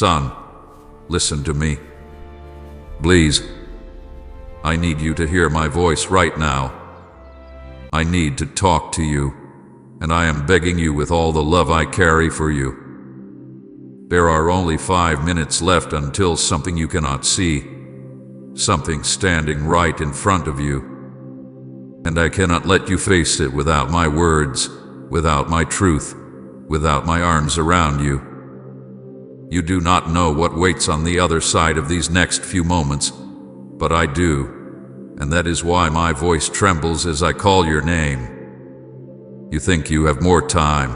Son, listen to me. Please. I need you to hear my voice right now. I need to talk to you, and I am begging you with all the love I carry for you. There are only 5 minutes left until something you cannot see, something standing right in front of you. And I cannot let you face it without my words, without my truth, without my arms around you. You do not know what waits on the other side of these next few moments, but I do, and that is why my voice trembles as I call your name. You think you have more time.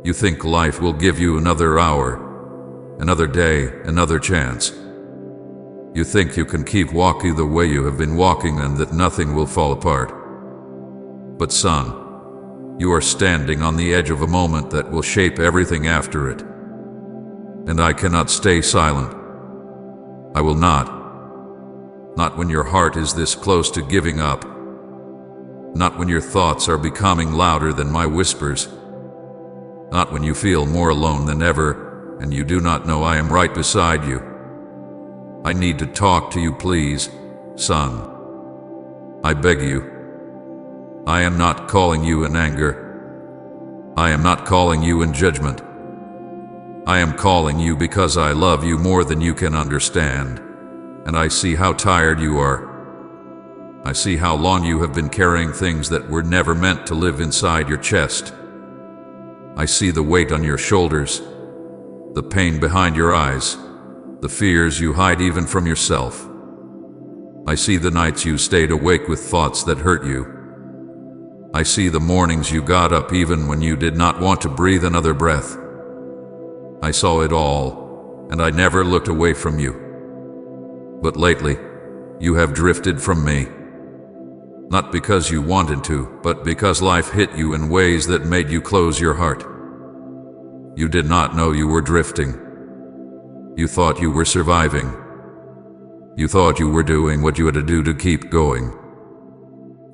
You think life will give you another hour, another day, another chance. You think you can keep walking the way you have been walking and that nothing will fall apart. But son, you are standing on the edge of a moment that will shape everything after it. And I cannot stay silent. I will not. Not when your heart is this close to giving up. Not when your thoughts are becoming louder than my whispers. Not when you feel more alone than ever, and you do not know I am right beside you. I need to talk to you, please, son. I beg you. I am not calling you in anger. I am not calling you in judgment. I am calling you because I love you more than you can understand, and I see how tired you are. I see how long you have been carrying things that were never meant to live inside your chest. I see the weight on your shoulders, the pain behind your eyes, the fears you hide even from yourself. I see the nights you stayed awake with thoughts that hurt you. I see the mornings you got up even when you did not want to breathe another breath. I saw it all, and I never looked away from you. But lately, you have drifted from me. Not because you wanted to, but because life hit you in ways that made you close your heart. You did not know you were drifting. You thought you were surviving. You thought you were doing what you had to do to keep going.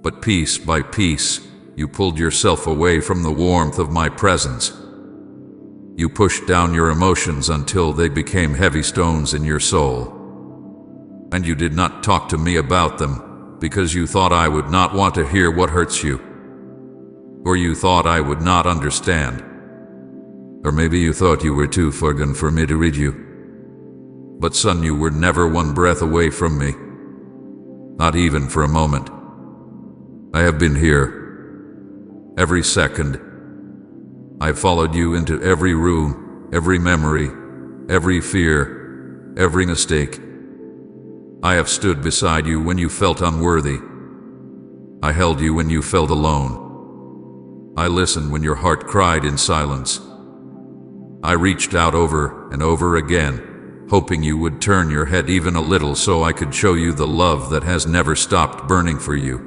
But piece by piece, you pulled yourself away from the warmth of my presence. You pushed down your emotions until they became heavy stones in your soul. And you did not talk to me about them because you thought I would not want to hear what hurts you. Or you thought I would not understand. Or maybe you thought you were too forgotten for me to read you. But son, you were never one breath away from me. Not even for a moment. I have been here. Every second. I followed you into every room, every memory, every fear, every mistake. I have stood beside you when you felt unworthy. I held you when you felt alone. I listened when your heart cried in silence. I reached out over and over again, hoping you would turn your head even a little so I could show you the love that has never stopped burning for you.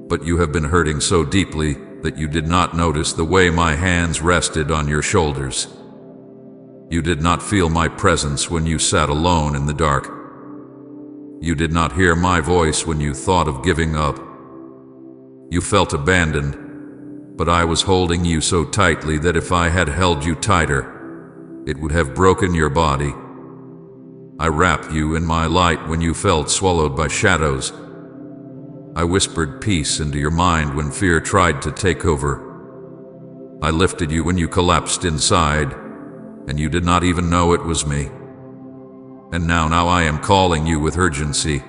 But you have been hurting so deeply that you did not notice the way my hands rested on your shoulders. You did not feel my presence when you sat alone in the dark. You did not hear my voice when you thought of giving up. You felt abandoned, but I was holding you so tightly that if I had held you tighter, it would have broken your body. I wrapped you in my light when you felt swallowed by shadows. I whispered peace into your mind when fear tried to take over. I lifted you when you collapsed inside, and you did not even know it was me. And now I am calling you with urgency,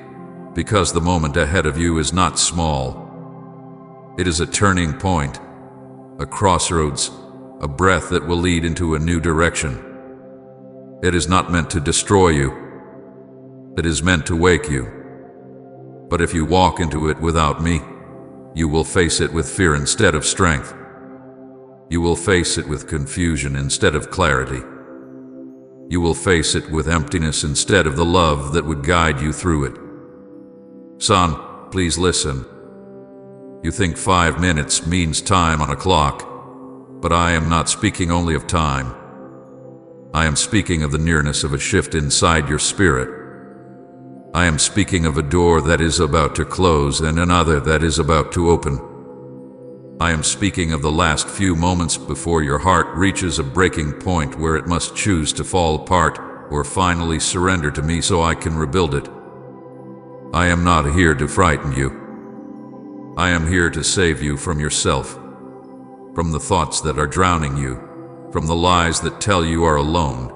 because the moment ahead of you is not small. It is a turning point, a crossroads, a breath that will lead into a new direction. It is not meant to destroy you. It is meant to wake you. But if you walk into it without me, you will face it with fear instead of strength. You will face it with confusion instead of clarity. You will face it with emptiness instead of the love that would guide you through it. Son, please listen. You think 5 minutes means time on a clock, but I am not speaking only of time. I am speaking of the nearness of a shift inside your spirit. I am speaking of a door that is about to close and another that is about to open. I am speaking of the last few moments before your heart reaches a breaking point where it must choose to fall apart or finally surrender to me so I can rebuild it. I am not here to frighten you. I am here to save you from yourself, from the thoughts that are drowning you, from the lies that tell you are alone,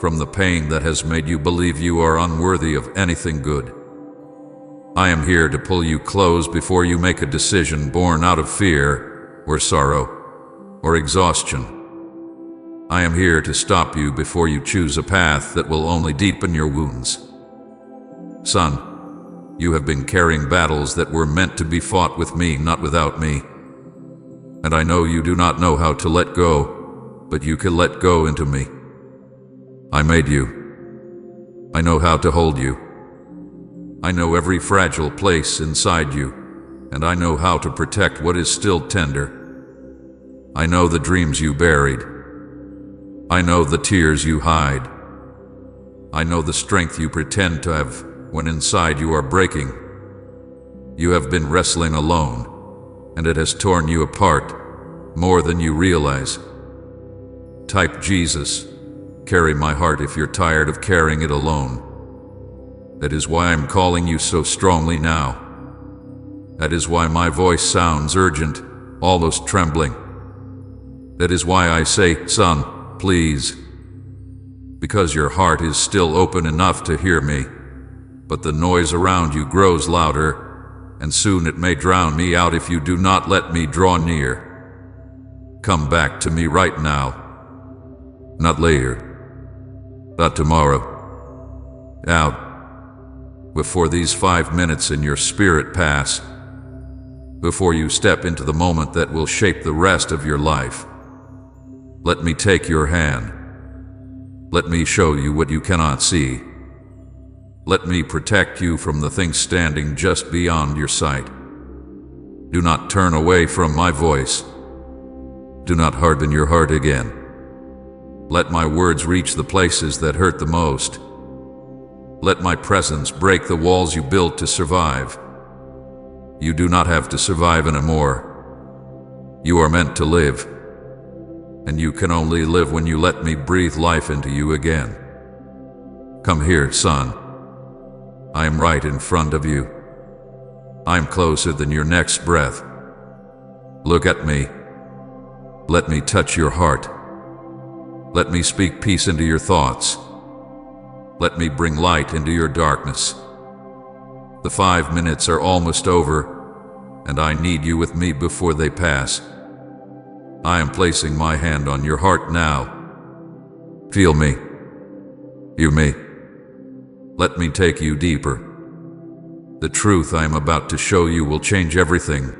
from the pain that has made you believe you are unworthy of anything good. I am here to pull you close before you make a decision born out of fear or sorrow or exhaustion. I am here to stop you before you choose a path that will only deepen your wounds. Son, you have been carrying battles that were meant to be fought with me, not without me. And I know you do not know how to let go, but you can let go into me. I made you. I know how to hold you. I know every fragile place inside you, and I know how to protect what is still tender. I know the dreams you buried. I know the tears you hide. I know the strength you pretend to have when inside you are breaking. You have been wrestling alone, and it has torn you apart more than you realize. Type Jesus, carry my heart if you're tired of carrying it alone. That is why I'm calling you so strongly now. That is why my voice sounds urgent, almost trembling. That is why I say, son, please. Because your heart is still open enough to hear me, but the noise around you grows louder, and soon it may drown me out if you do not let me draw near. Come back to me right now. Not later. Not tomorrow. Out. Before these 5 minutes in your spirit pass, before you step into the moment that will shape the rest of your life. Let me take your hand. Let me show you what you cannot see. Let me protect you from the things standing just beyond your sight. Do not turn away from my voice. Do not harden your heart again. Let my words reach the places that hurt the most. Let my presence break the walls you built to survive. You do not have to survive anymore. You are meant to live. And you can only live when you let me breathe life into you again. Come here, son. I am right in front of you. I am closer than your next breath. Look at me. Let me touch your heart. Let me speak peace into your thoughts. Let me bring light into your darkness. The 5 minutes are almost over, and I need you with me before they pass. I am placing my hand on your heart now. Feel me. Hear me. Let me take you deeper. The truth I am about to show you will change everything.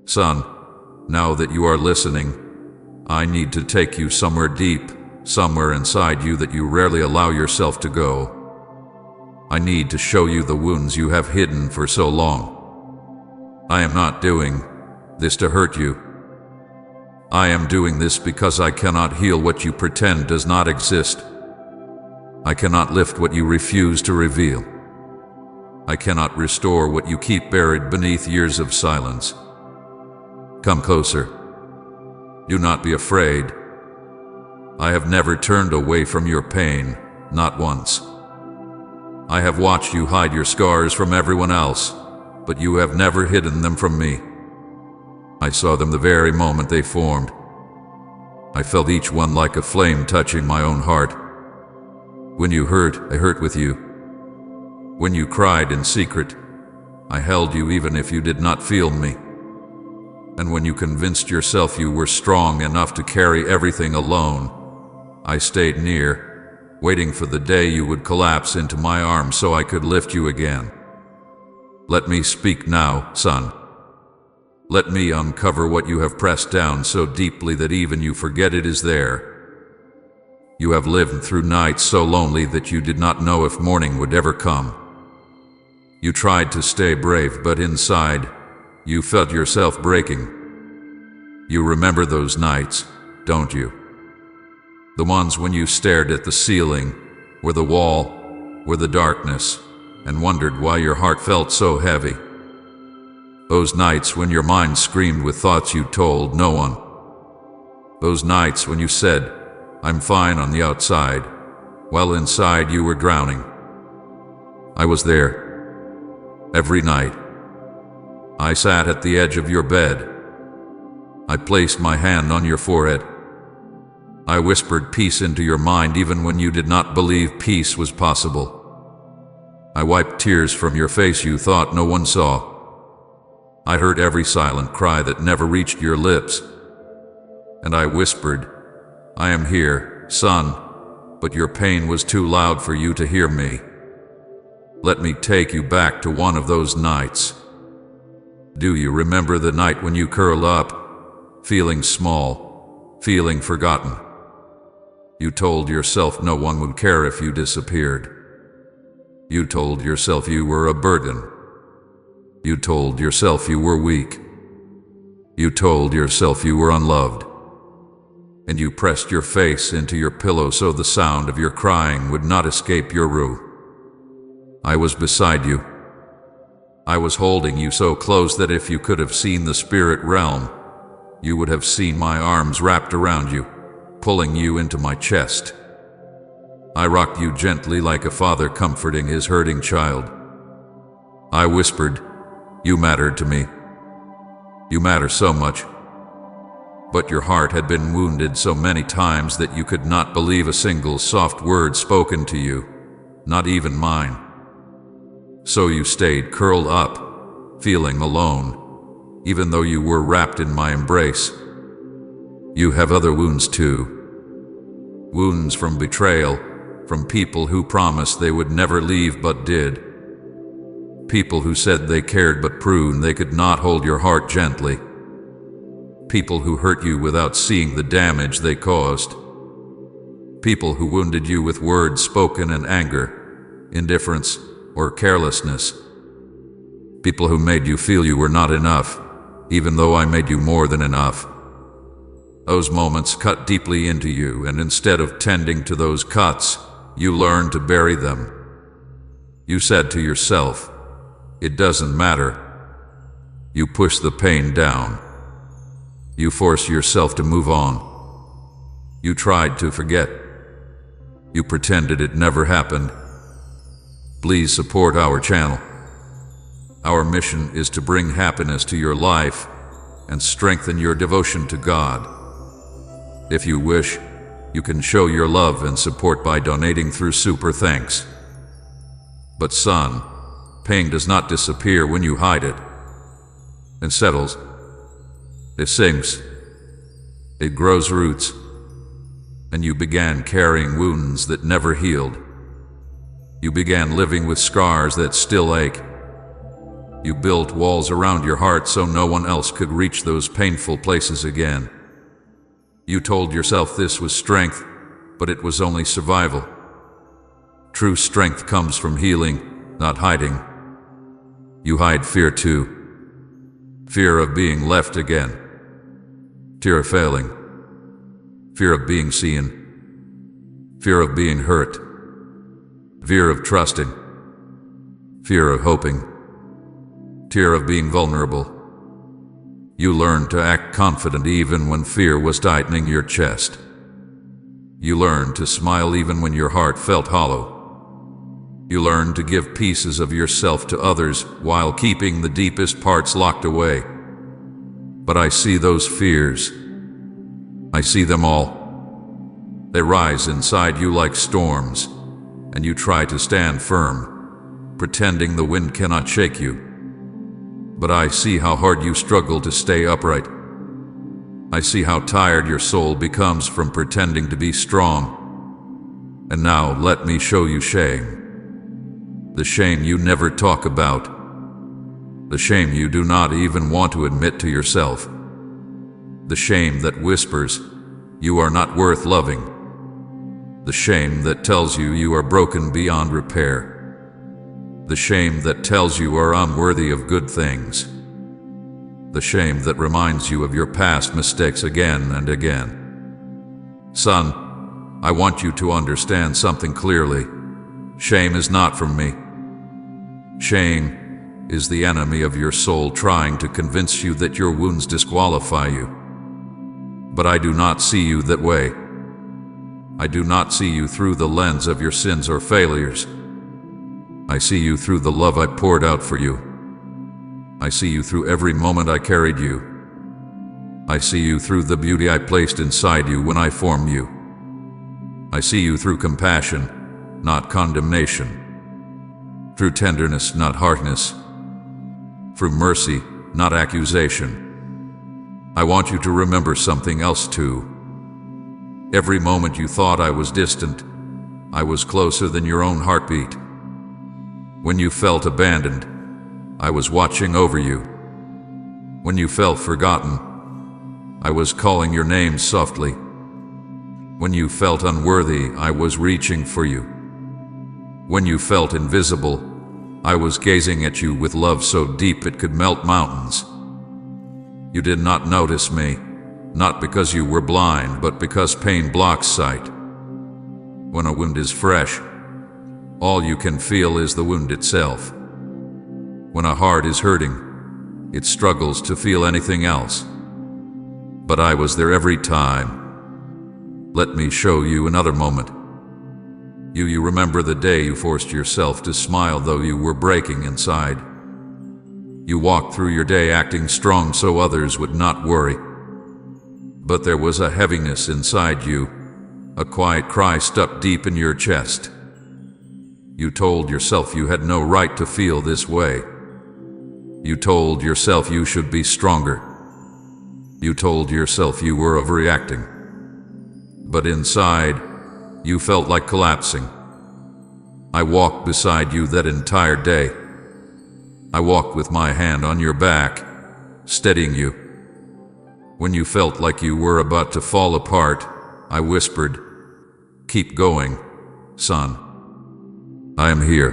Son, now that you are listening, I need to take you somewhere deep, somewhere inside you that you rarely allow yourself to go. I need to show you the wounds you have hidden for so long. I am not doing this to hurt you. I am doing this because I cannot heal what you pretend does not exist. I cannot lift what you refuse to reveal. I cannot restore what you keep buried beneath years of silence. Come closer. Do not be afraid. I have never turned away from your pain, not once. I have watched you hide your scars from everyone else, but you have never hidden them from me. I saw them the very moment they formed. I felt each one like a flame touching my own heart. When you hurt, I hurt with you. When you cried in secret, I held you even if you did not feel me. And when you convinced yourself you were strong enough to carry everything alone, I stayed near, waiting for the day you would collapse into my arms so I could lift you again. Let me speak now, son. Let me uncover what you have pressed down so deeply that even you forget it is there. You have lived through nights so lonely that you did not know if morning would ever come. You tried to stay brave, but inside, you felt yourself breaking. You remember those nights, don't you? The ones when you stared at the ceiling, or the wall, or the darkness, and wondered why your heart felt so heavy. Those nights when your mind screamed with thoughts you told no one. Those nights when you said, "I'm fine on the outside," while inside you were drowning. I was there. Every night. I sat at the edge of your bed. I placed my hand on your forehead. I whispered peace into your mind even when you did not believe peace was possible. I wiped tears from your face you thought no one saw. I heard every silent cry that never reached your lips. And I whispered, "I am here, son," but your pain was too loud for you to hear me. Let me take you back to one of those nights. Do you remember the night when you curled up, feeling small, feeling forgotten? You told yourself no one would care if you disappeared. You told yourself you were a burden. You told yourself you were weak. You told yourself you were unloved. And you pressed your face into your pillow so the sound of your crying would not escape your room. I was beside you. I was holding you so close that if you could have seen the spirit realm, you would have seen my arms wrapped around you, pulling you into my chest. I rocked you gently like a father comforting his hurting child. I whispered, "You mattered to me. You matter so much." But your heart had been wounded so many times that you could not believe a single soft word spoken to you, not even mine. So you stayed curled up, feeling alone, even though you were wrapped in my embrace. You have other wounds too. Wounds from betrayal, from people who promised they would never leave but did. People who said they cared but proved they could not hold your heart gently. People who hurt you without seeing the damage they caused. People who wounded you with words spoken in anger, indifference, or carelessness. People who made you feel you were not enough, even though I made you more than enough. Those moments cut deeply into you, and instead of tending to those cuts, you learned to bury them. You said to yourself, "It doesn't matter." You pushed the pain down. You forced yourself to move on. You tried to forget. You pretended it never happened. Please support our channel. Our mission is to bring happiness to your life and strengthen your devotion to God. If you wish, you can show your love and support by donating through Super Thanks. But son, pain does not disappear when you hide it. It settles. It sinks. It grows roots. And you began carrying wounds that never healed. You began living with scars that still ache. You built walls around your heart so no one else could reach those painful places again. You told yourself this was strength, but it was only survival. True strength comes from healing, not hiding. You hide fear too. Fear of being left again. Fear of failing. Fear of being seen. Fear of being hurt. Fear of trusting. Fear of hoping. Fear of being vulnerable. You learned to act confident even when fear was tightening your chest. You learned to smile even when your heart felt hollow. You learned to give pieces of yourself to others while keeping the deepest parts locked away. But I see those fears. I see them all. They rise inside you like storms, and you try to stand firm, pretending the wind cannot shake you. But I see how hard you struggle to stay upright. I see how tired your soul becomes from pretending to be strong. And now let me show you shame. The shame you never talk about. The shame you do not even want to admit to yourself. The shame that whispers, "You are not worth loving." The shame that tells you you are broken beyond repair. The shame that tells you are unworthy of good things. The shame that reminds you of your past mistakes again and again. Son, I want you to understand something clearly. Shame is not from me. Shame is the enemy of your soul trying to convince you that your wounds disqualify you. But I do not see you that way. I do not see you through the lens of your sins or failures. I see you through the love I poured out for you. I see you through every moment I carried you. I see you through the beauty I placed inside you when I formed you. I see you through compassion, not condemnation. Through tenderness, not hardness. Through mercy, not accusation. I want you to remember something else too. Every moment you thought I was distant, I was closer than your own heartbeat. When you felt abandoned, I was watching over you. When you felt forgotten, I was calling your name softly. When you felt unworthy, I was reaching for you. When you felt invisible, I was gazing at you with love so deep it could melt mountains. You did not notice me, not because you were blind, but because pain blocks sight. When a wound is fresh, all you can feel is the wound itself. When a heart is hurting, it struggles to feel anything else. But I was there every time. Let me show you another moment. You remember the day you forced yourself to smile though you were breaking inside. You walked through your day acting strong so others would not worry. But there was a heaviness inside you, a quiet cry stuck deep in your chest. You told yourself you had no right to feel this way. You told yourself you should be stronger. You told yourself you were overreacting. But inside, you felt like collapsing. I walked beside you that entire day. I walked with my hand on your back, steadying you. When you felt like you were about to fall apart, I whispered, "Keep going, son. I am here."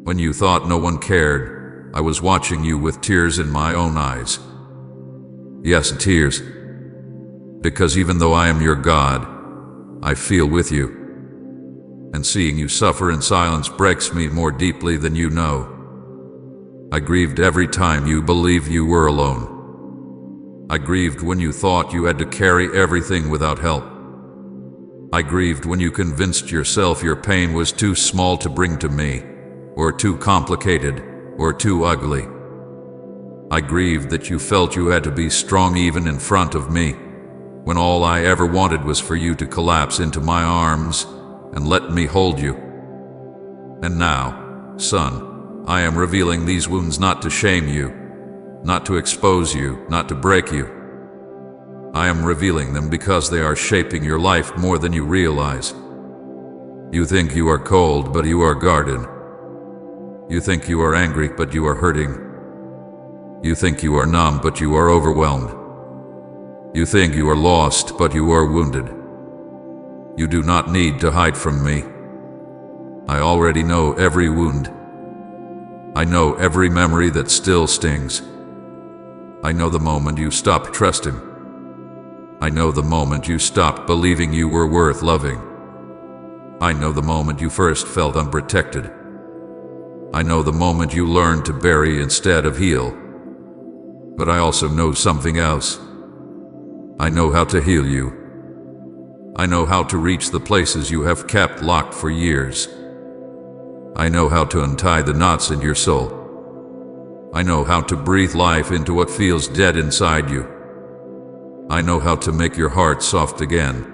When you thought no one cared, I was watching you with tears in my own eyes. Yes, tears. Because even though I am your God, I feel with you. And seeing you suffer in silence breaks me more deeply than you know. I grieved every time you believed you were alone. I grieved when you thought you had to carry everything without help. I grieved when you convinced yourself your pain was too small to bring to me, or too complicated, or too ugly. I grieved that you felt you had to be strong even in front of me, when all I ever wanted was for you to collapse into my arms and let me hold you. And now, son, I am revealing these wounds not to shame you, not to expose you, not to break you. I am revealing them because they are shaping your life more than you realize. You think you are cold, but you are guarded. You think you are angry, but you are hurting. You think you are numb, but you are overwhelmed. You think you are lost, but you are wounded. You do not need to hide from me. I already know every wound. I know every memory that still stings. I know the moment you stopped trusting. I know the moment you stopped believing you were worth loving. I know the moment you first felt unprotected. I know the moment you learned to bury instead of heal. But I also know something else. I know how to heal you. I know how to reach the places you have kept locked for years. I know how to untie the knots in your soul. I know how to breathe life into what feels dead inside you. I know how to make your heart soft again.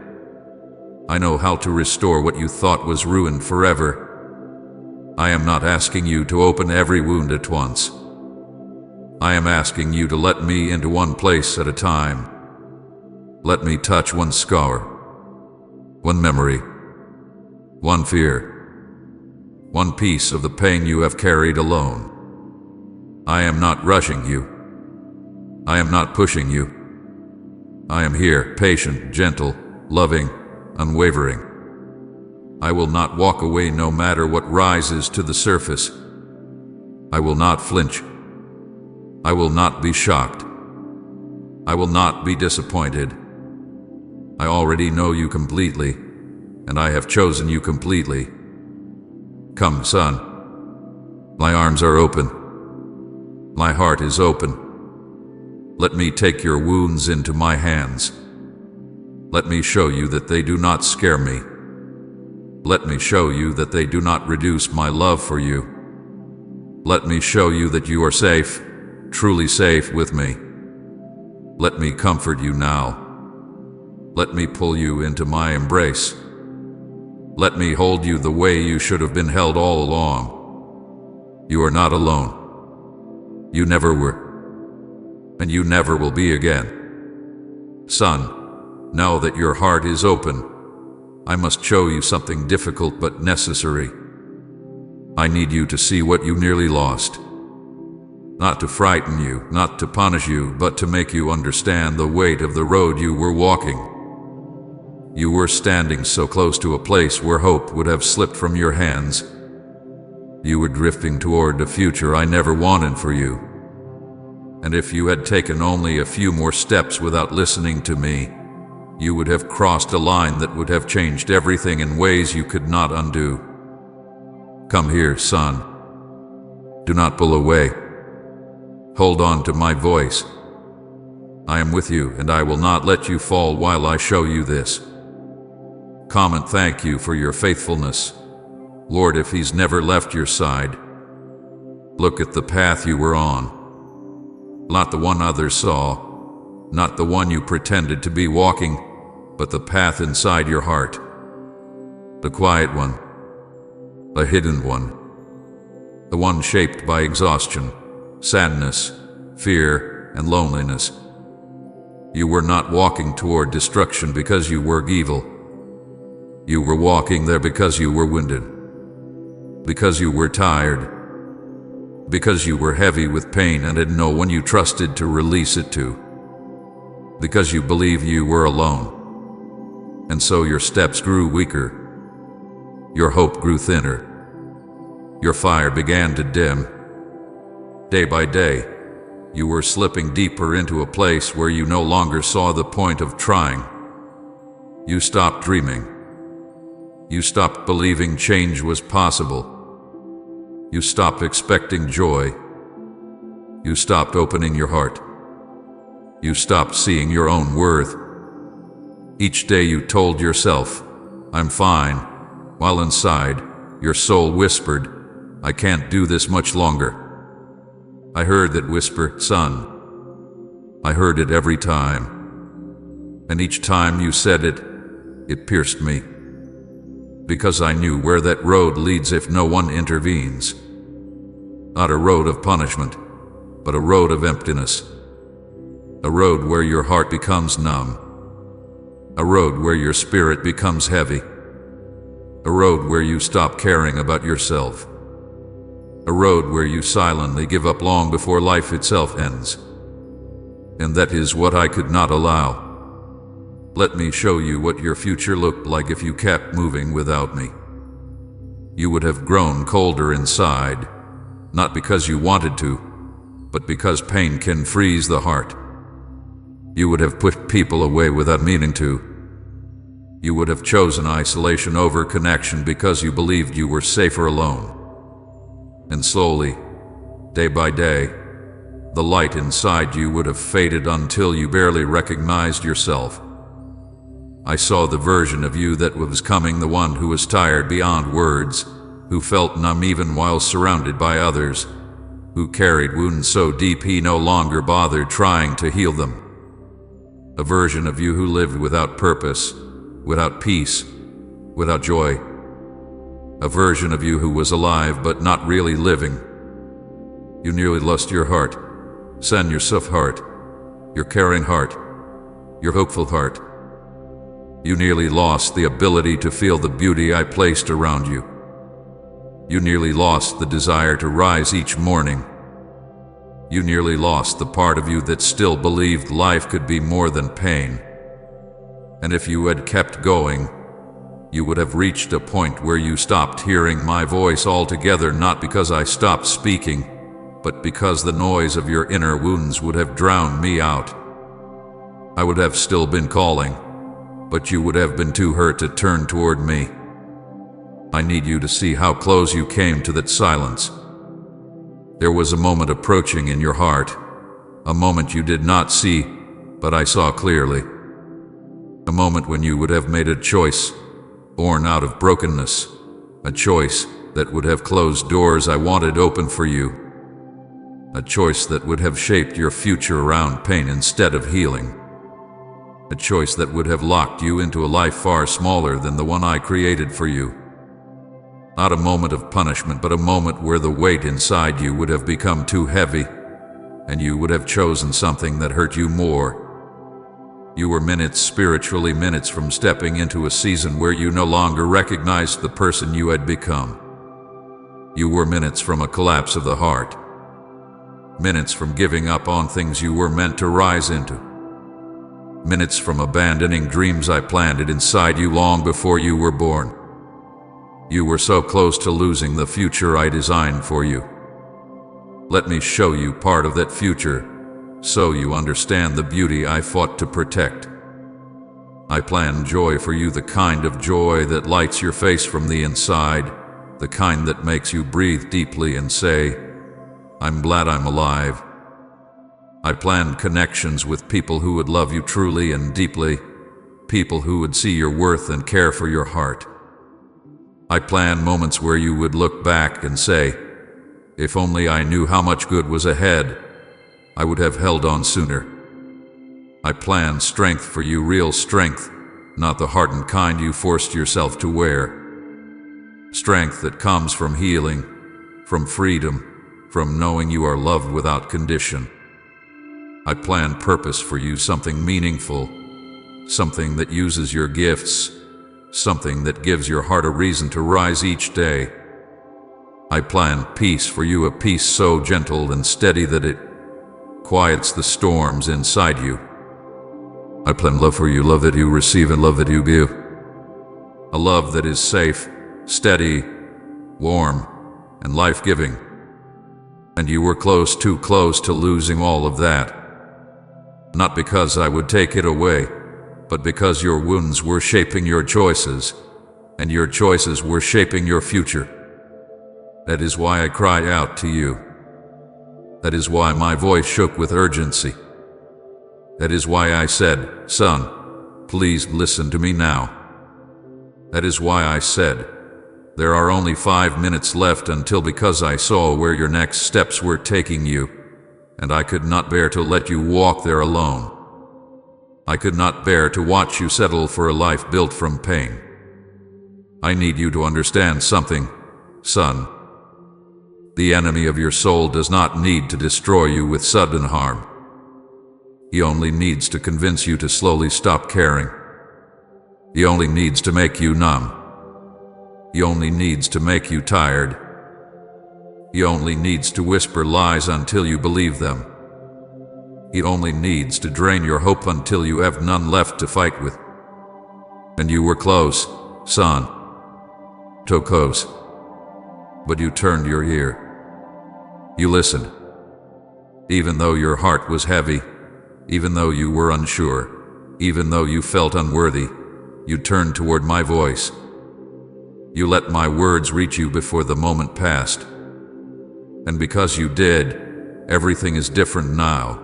I know how to restore what you thought was ruined forever. I am not asking you to open every wound at once. I am asking you to let me into one place at a time. Let me touch one scar, one memory, one fear, one piece of the pain you have carried alone. I am not rushing you. I am not pushing you. I am here, patient, gentle, loving, unwavering. I will not walk away no matter what rises to the surface. I will not flinch. I will not be shocked. I will not be disappointed. I already know you completely, and I have chosen you completely. Come, son. My arms are open. My heart is open. Let me take your wounds into my hands. Let me show you that they do not scare me. Let me show you that they do not reduce my love for you. Let me show you that you are safe, truly safe with me. Let me comfort you now. Let me pull you into my embrace. Let me hold you the way you should have been held all along. You are not alone. You never were. And you never will be again. Son, now that your heart is open, I must show you something difficult but necessary. I need you to see what you nearly lost. Not to frighten you, not to punish you, but to make you understand the weight of the road you were walking. You were standing so close to a place where hope would have slipped from your hands. You were drifting toward a future I never wanted for you. And if you had taken only a few more steps without listening to me, you would have crossed a line that would have changed everything in ways you could not undo. Come here, son. Do not pull away. Hold on to my voice. I am with you, and I will not let you fall while I show you this. Come and thank you for your faithfulness, Lord, if he's never left your side. Look at the path you were on. Not the one others saw, not the one you pretended to be walking, but the path inside your heart. The quiet one, the hidden one, the one shaped by exhaustion, sadness, fear, and loneliness. You were not walking toward destruction because you were evil. You were walking there because you were wounded, because you were tired, because you were heavy with pain and had no one you trusted to release it to, because you believed you were alone. And so your steps grew weaker, your hope grew thinner, your fire began to dim. Day by day, you were slipping deeper into a place where you no longer saw the point of trying. You stopped dreaming. You stopped believing change was possible. You stopped expecting joy. You stopped opening your heart. You stopped seeing your own worth. Each day you told yourself, I'm fine, while inside, your soul whispered, I can't do this much longer. I heard that whisper, son. I heard it every time. And each time you said it, it pierced me. Because I knew where that road leads if no one intervenes. Not a road of punishment, but a road of emptiness. A road where your heart becomes numb. A road where your spirit becomes heavy. A road where you stop caring about yourself. A road where you silently give up long before life itself ends. And that is what I could not allow. Let me show you what your future looked like if you kept moving without me. You would have grown colder inside, not because you wanted to, but because pain can freeze the heart. You would have put people away without meaning to. You would have chosen isolation over connection because you believed you were safer alone. And slowly, day by day, the light inside you would have faded until you barely recognized yourself. I saw the version of you that was coming, the one who was tired beyond words, who felt numb even while surrounded by others, who carried wounds so deep he no longer bothered trying to heal them. A version of you who lived without purpose, without peace, without joy. A version of you who was alive but not really living. You nearly lost your heart, San Yusuf heart, your caring heart, your hopeful heart. You nearly lost the ability to feel the beauty I placed around you. You nearly lost the desire to rise each morning. You nearly lost the part of you that still believed life could be more than pain. And if you had kept going, you would have reached a point where you stopped hearing my voice altogether, not because I stopped speaking, but because the noise of your inner wounds would have drowned me out. I would have still been calling, but you would have been too hurt to turn toward me. I need you to see how close you came to that silence. There was a moment approaching in your heart, a moment you did not see, but I saw clearly. A moment when you would have made a choice, born out of brokenness, a choice that would have closed doors I wanted open for you, a choice that would have shaped your future around pain instead of healing, a choice that would have locked you into a life far smaller than the one I created for you. Not a moment of punishment, but a moment where the weight inside you would have become too heavy, and you would have chosen something that hurt you more. You were minutes, spiritually minutes, from stepping into a season where you no longer recognized the person you had become. You were minutes from a collapse of the heart. Minutes from giving up on things you were meant to rise into. Minutes from abandoning dreams I planted inside you long before you were born. You were so close to losing the future I designed for you. Let me show you part of that future, so you understand the beauty I fought to protect. I planned joy for you, the kind of joy that lights your face from the inside, the kind that makes you breathe deeply and say, "I'm glad I'm alive." I planned connections with people who would love you truly and deeply, people who would see your worth and care for your heart. I planned moments where you would look back and say, "If only I knew how much good was ahead, I would have held on sooner." I planned strength for you, real strength, not the hardened kind you forced yourself to wear. Strength that comes from healing, from freedom, from knowing you are loved without condition. I planned purpose for you, something meaningful, something that uses your gifts, something that gives your heart a reason to rise each day. I planned peace for you, a peace so gentle and steady that it quiets the storms inside you. I planned love for you, love that you receive and love that you give. A love that is safe, steady, warm, and life-giving. And you were close, too close to losing all of that. Not because I would take it away, but because your wounds were shaping your choices, and your choices were shaping your future. That is why I cried out to you. That is why my voice shook with urgency. That is why I said, "Son, please listen to me now." That is why I said, "There are only 5 minutes left until," because I saw where your next steps were taking you, and I could not bear to let you walk there alone. I could not bear to watch you settle for a life built from pain. I need you to understand something, son. The enemy of your soul does not need to destroy you with sudden harm. He only needs to convince you to slowly stop caring. He only needs to make you numb. He only needs to make you tired. He only needs to whisper lies until you believe them. He only needs to drain your hope until you have none left to fight with. And you were close, son. So close. But you turned your ear. You listened. Even though your heart was heavy, even though you were unsure, even though you felt unworthy, you turned toward my voice. You let my words reach you before the moment passed. And because you did, everything is different now.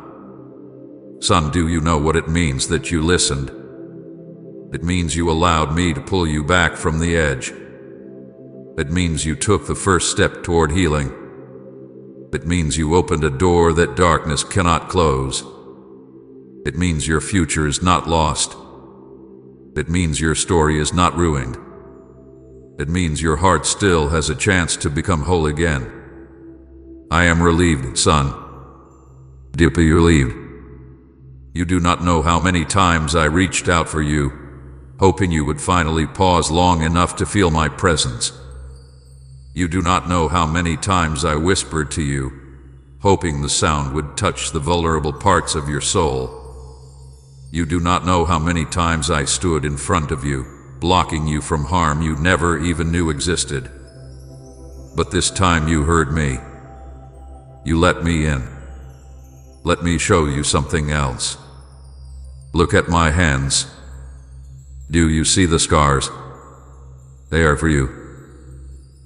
Son, do you know what it means that you listened? It means you allowed me to pull you back from the edge. It means you took the first step toward healing. It means you opened a door that darkness cannot close. It means your future is not lost. It means your story is not ruined. It means your heart still has a chance to become whole again. I am relieved, son. Deeply relieved. You do not know how many times I reached out for you, hoping you would finally pause long enough to feel my presence. You do not know how many times I whispered to you, hoping the sound would touch the vulnerable parts of your soul. You do not know how many times I stood in front of you, blocking you from harm you never even knew existed. But this time you heard me. You let me in. Let me show you something else. Look at my hands. Do you see the scars? They are for you.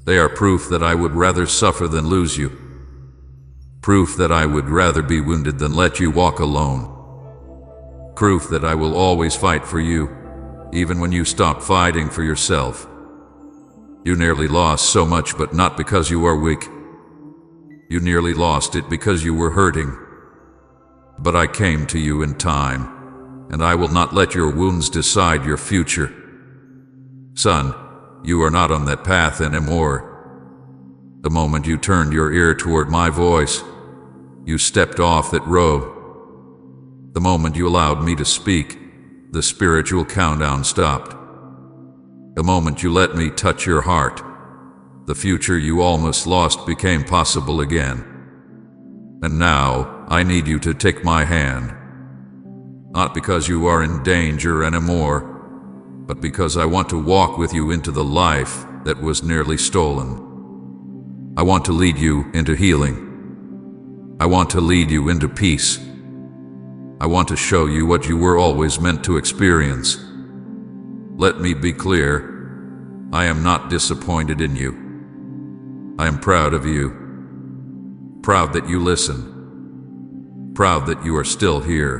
They are proof that I would rather suffer than lose you. Proof that I would rather be wounded than let you walk alone. Proof that I will always fight for you, even when you stop fighting for yourself. You nearly lost so much, but not because you are weak. You nearly lost it because you were hurting. But I came to you in time, and I will not let your wounds decide your future. Son, you are not on that path anymore. The moment you turned your ear toward my voice, you stepped off that road. The moment you allowed me to speak, the spiritual countdown stopped. The moment you let me touch your heart, the future you almost lost became possible again. And now, I need you to take my hand. Not because you are in danger anymore, but because I want to walk with you into the life that was nearly stolen. I want to lead you into healing. I want to lead you into peace. I want to show you what you were always meant to experience. Let me be clear. I am not disappointed in you. I am proud of you. Proud that you listen. Proud that you are still here.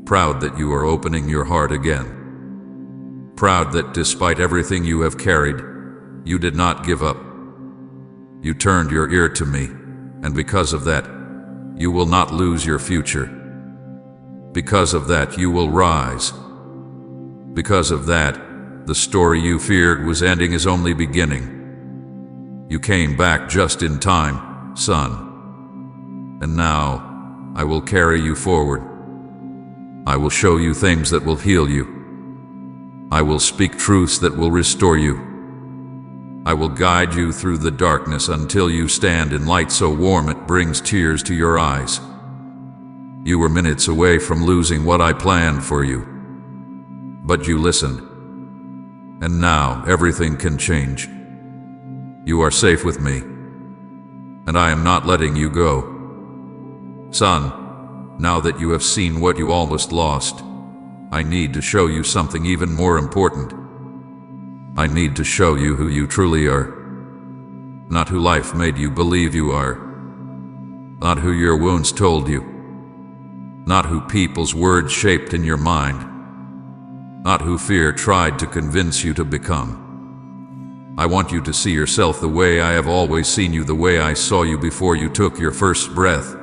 Proud that you are opening your heart again. Proud that despite everything you have carried, you did not give up. You turned your ear to me, and because of that, you will not lose your future. Because of that, you will rise. Because of that, the story you feared was ending is only beginning. You came back just in time, son. And now, I will carry you forward. I will show you things that will heal you. I will speak truths that will restore you. I will guide you through the darkness until you stand in light so warm it brings tears to your eyes. You were minutes away from losing what I planned for you. But you listened. And now everything can change. You are safe with me. And I am not letting you go. Son, now that you have seen what you almost lost, I need to show you something even more important. I need to show you who you truly are. Not who life made you believe you are. Not who your wounds told you. Not who people's words shaped in your mind. Not who fear tried to convince you to become. I want you to see yourself the way I have always seen you, the way I saw you before you took your first breath,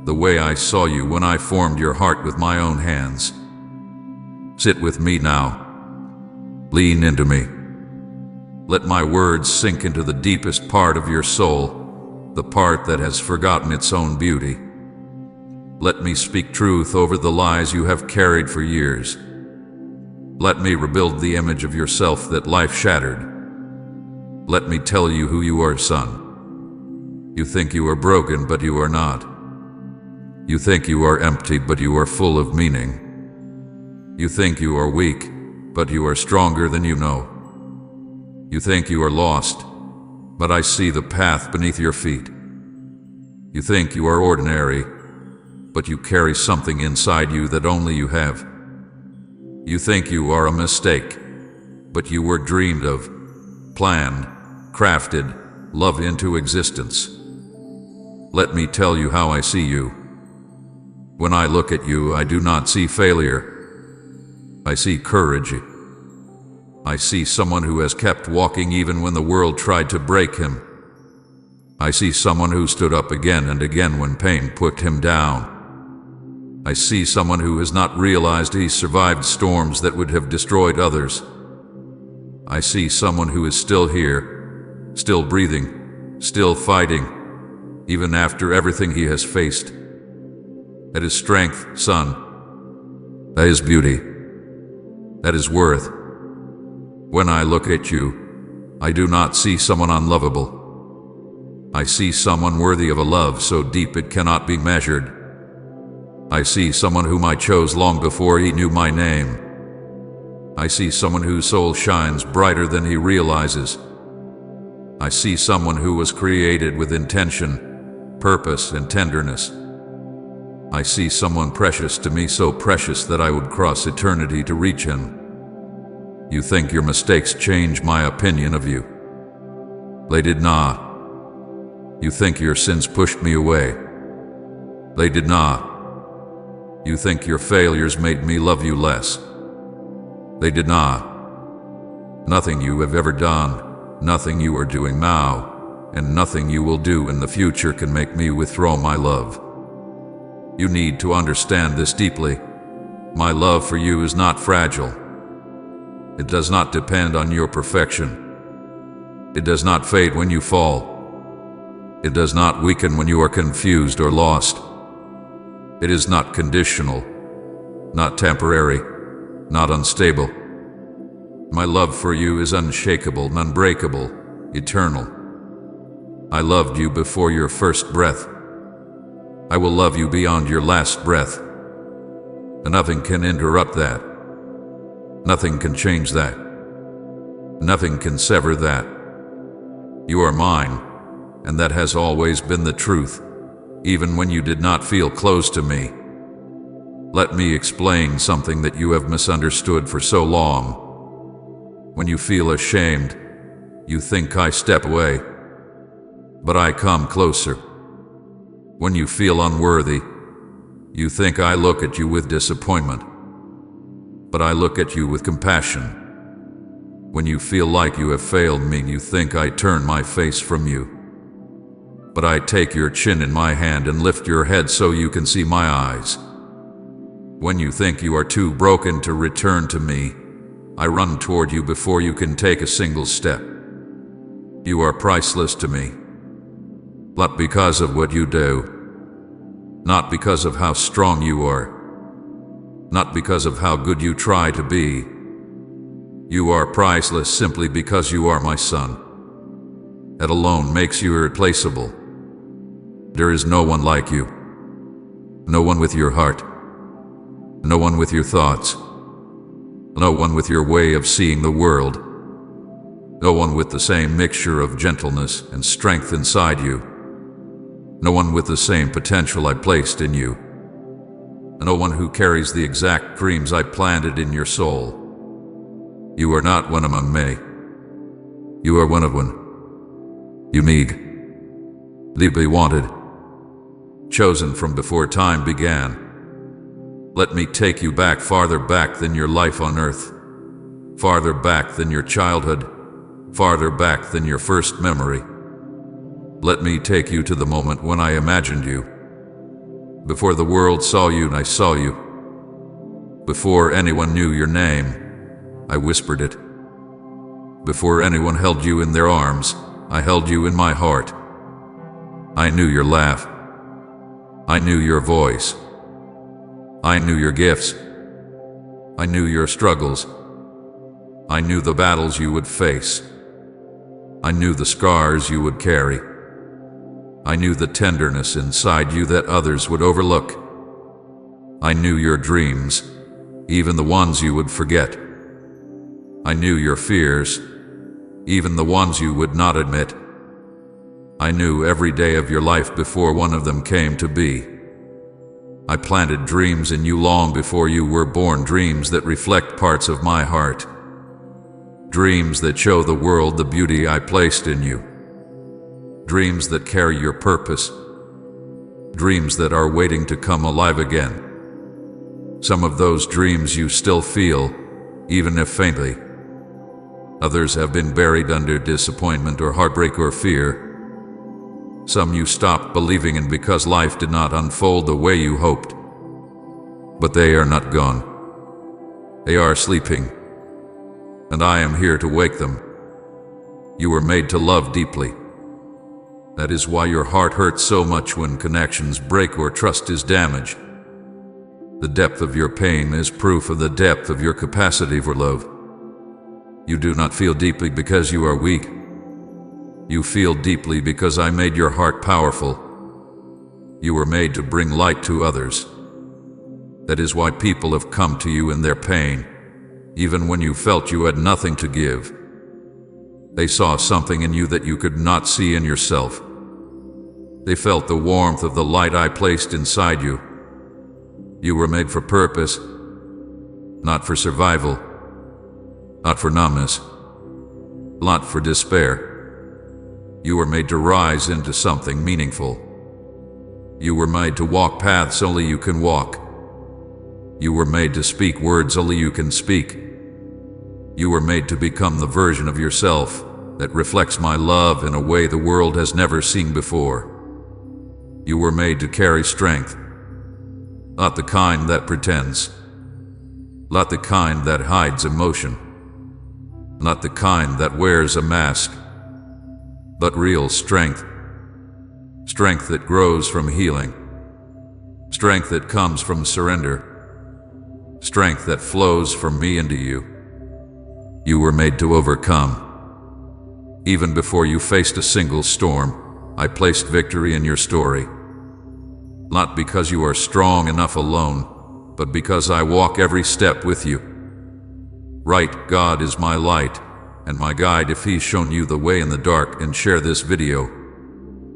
the way I saw you when I formed your heart with my own hands. Sit with me now. Lean into me. Let my words sink into the deepest part of your soul, the part that has forgotten its own beauty. Let me speak truth over the lies you have carried for years. Let me rebuild the image of yourself that life shattered. Let me tell you who you are, son. You think you are broken, but you are not. You think you are empty, but you are full of meaning. You think you are weak, but you are stronger than you know. You think you are lost, but I see the path beneath your feet. You think you are ordinary, but you carry something inside you that only you have. You think you are a mistake, but you were dreamed of, planned, crafted, loved into existence. Let me tell you how I see you. When I look at you, I do not see failure. I see courage. I see someone who has kept walking even when the world tried to break him. I see someone who stood up again and again when pain put him down. I see someone who has not realized he survived storms that would have destroyed others. I see someone who is still here, still breathing, still fighting, even after everything he has faced. That is strength, son. That is beauty. That is worth. When I look at you, I do not see someone unlovable. I see someone worthy of a love so deep it cannot be measured. I see someone whom I chose long before he knew my name. I see someone whose soul shines brighter than he realizes. I see someone who was created with intention, purpose, and tenderness. I see someone precious to me, so precious that I would cross eternity to reach him. You think your mistakes change my opinion of you. They did not. You think your sins pushed me away. They did not. You think your failures made me love you less. They did not. Nothing you have ever done, nothing you are doing now, and nothing you will do in the future can make me withdraw my love. You need to understand this deeply. My love for you is not fragile. It does not depend on your perfection. It does not fade when you fall. It does not weaken when you are confused or lost. It is not conditional, not temporary, not unstable. My love for you is unshakable, unbreakable, eternal. I loved you before your first breath. I will love you beyond your last breath. And nothing can interrupt that. Nothing can change that. Nothing can sever that. You are mine, and that has always been the truth, even when you did not feel close to me. Let me explain something that you have misunderstood for so long. When you feel ashamed, you think I step away, but I come closer. When you feel unworthy, you think I look at you with disappointment, but I look at you with compassion. When you feel like you have failed me, you think I turn my face from you, but I take your chin in my hand and lift your head so you can see my eyes. When you think you are too broken to return to me, I run toward you before you can take a single step. You are priceless to me, not because of what you do, not because of how strong you are, not because of how good you try to be. You are priceless simply because you are my son. That alone makes you irreplaceable. There is no one like you. No one with your heart. No one with your thoughts. No one with your way of seeing the world. No one with the same mixture of gentleness and strength inside you. No one with the same potential I placed in you. No one who carries the exact dreams I planted in your soul. You are not one among many. You are one of one. Unique. Deeply wanted. Chosen from before time began. Let me take you back, farther back than your life on earth. Farther back than your childhood. Farther back than your first memory. Let me take you to the moment when I imagined you. Before the world saw you, I saw you. Before anyone knew your name, I whispered it. Before anyone held you in their arms, I held you in my heart. I knew your laugh. I knew your voice. I knew your gifts. I knew your struggles. I knew the battles you would face. I knew the scars you would carry. I knew the tenderness inside you that others would overlook. I knew your dreams, even the ones you would forget. I knew your fears, even the ones you would not admit. I knew every day of your life before one of them came to be. I planted dreams in you long before you were born, dreams that reflect parts of my heart. Dreams that show the world the beauty I placed in you. Dreams that carry your purpose. Dreams that are waiting to come alive again. Some of those dreams you still feel, even if faintly. Others have been buried under disappointment or heartbreak or fear. Some you stopped believing in because life did not unfold the way you hoped. But they are not gone. They are sleeping. And I am here to wake them. You were made to love deeply. That is why your heart hurts so much when connections break or trust is damaged. The depth of your pain is proof of the depth of your capacity for love. You do not feel deeply because you are weak. You feel deeply because I made your heart powerful. You were made to bring light to others. That is why people have come to you in their pain, even when you felt you had nothing to give. They saw something in you that you could not see in yourself. They felt the warmth of the light I placed inside you. You were made for purpose, not for survival, not for numbness, not for despair. You were made to rise into something meaningful. You were made to walk paths only you can walk. You were made to speak words only you can speak. You were made to become the version of yourself that reflects my love in a way the world has never seen before. You were made to carry strength, not the kind that pretends, not the kind that hides emotion, not the kind that wears a mask, but real strength. Strength that grows from healing, strength that comes from surrender, strength that flows from me into you. You were made to overcome. Even before you faced a single storm, I placed victory in your story. Not because you are strong enough alone, but because I walk every step with you. Right, God is my light and my guide. If He's shown you the way in the dark, and share this video,